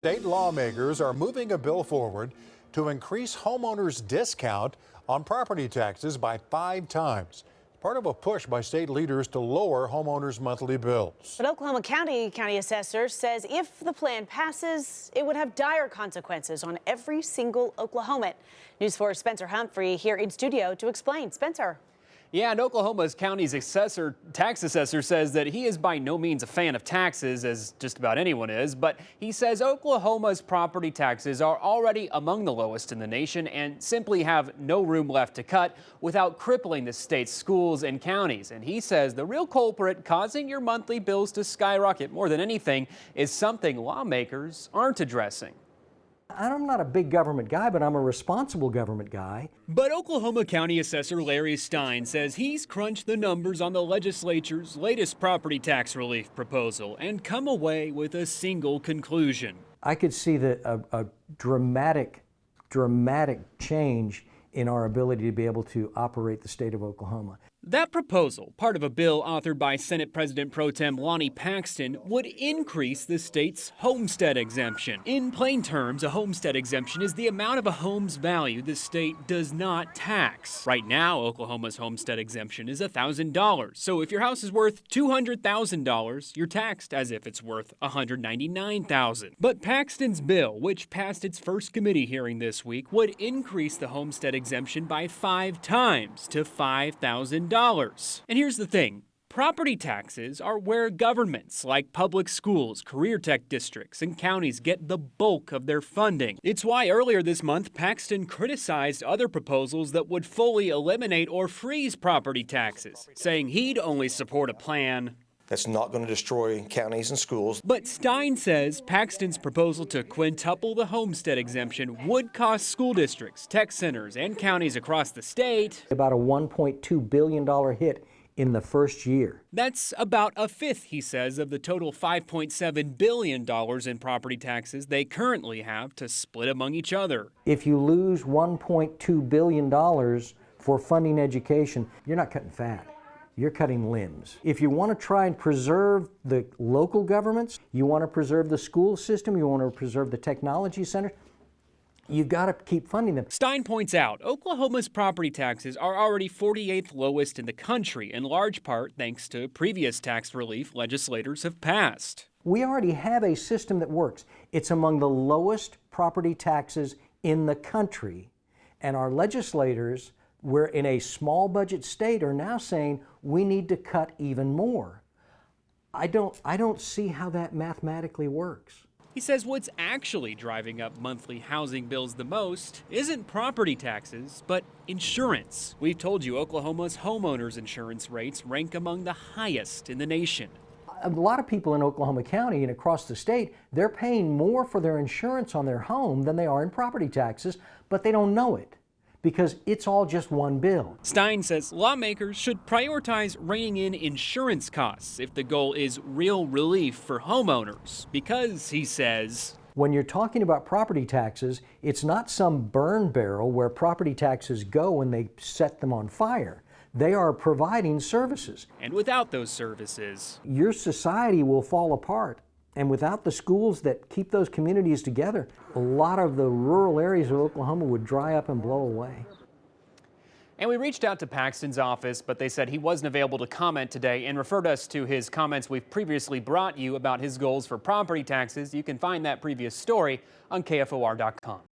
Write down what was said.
State lawmakers are moving a bill forward to increase homeowners' discount on property taxes by 5 times. Part of a push by state leaders to lower homeowners' monthly bills. But Oklahoma County assessor says if the plan passes, it would have dire consequences on every single Oklahoman. News 4's Spencer Humphrey here in studio to explain. Spencer. Yeah, and Oklahoma's county's tax assessor says that he is by no means a fan of taxes, as just about anyone is, but he says Oklahoma's property taxes are already among the lowest in the nation and simply have no room left to cut without crippling the state's schools and counties. And he says the real culprit causing your monthly bills to skyrocket more than anything is something lawmakers aren't addressing. I'm not a big government guy, but I'm a responsible government guy. But Oklahoma County Assessor Larry Stein says he's crunched the numbers on the legislature's latest property tax relief proposal and come away with a single conclusion. I could see a dramatic change in our ability to be able to operate the state of Oklahoma. That proposal, part of a bill authored by Senate President Pro Tem Lonnie Paxton, would increase the state's homestead exemption. In plain terms, a homestead exemption is the amount of a home's value the state does not tax. Right now, Oklahoma's homestead exemption is $1,000. So if your house is worth $200,000, you're taxed as if it's worth $199,000. But Paxton's bill, which passed its first committee hearing this week, would increase the homestead exemption by 5 times to $5,000. And here's the thing. Property taxes are where governments like public schools, career tech districts, and counties get the bulk of their funding. It's why earlier this month, Paxton criticized other proposals that would fully eliminate or freeze property taxes, saying he'd only support a plan that's not going to destroy counties and schools. But Stein says Paxton's proposal to quintuple the homestead exemption would cost school districts, tech centers, and counties across the state about a $1.2 billion hit in the first year. That's about a fifth, he says, of the total $5.7 billion in property taxes they currently have to split among each other. If you lose $1.2 billion for funding education, you're not cutting fat. You're cutting limbs. If you want to try and preserve the local governments, you want to preserve the school system, you want to preserve the technology center, you've got to keep funding them. Stein points out Oklahoma's property taxes are already 48th lowest in the country, in large part thanks to previous tax relief legislators have passed. We already have a system that works. It's among the lowest property taxes in the country, and our legislators, we're in a small budget state, are now saying we need to cut even more. I don't see how that mathematically works. He says what's actually driving up monthly housing bills the most isn't property taxes, but insurance. We've told you Oklahoma's homeowners insurance rates rank among the highest in the nation. A lot of people in Oklahoma County and across the state, they're paying more for their insurance on their home than they are in property taxes, but they don't know it, because it's all just one bill. Stein says lawmakers should prioritize reining in insurance costs if the goal is real relief for homeowners, because, he says, when you're talking about property taxes, it's not some burn barrel where property taxes go when they set them on fire. They are providing services. And without those services, your society will fall apart. And without the schools that keep those communities together, a lot of the rural areas of Oklahoma would dry up and blow away. And we reached out to Paxton's office, but they said he wasn't available to comment today and referred us to his comments we've previously brought you about his goals for property taxes. You can find that previous story on KFOR.com.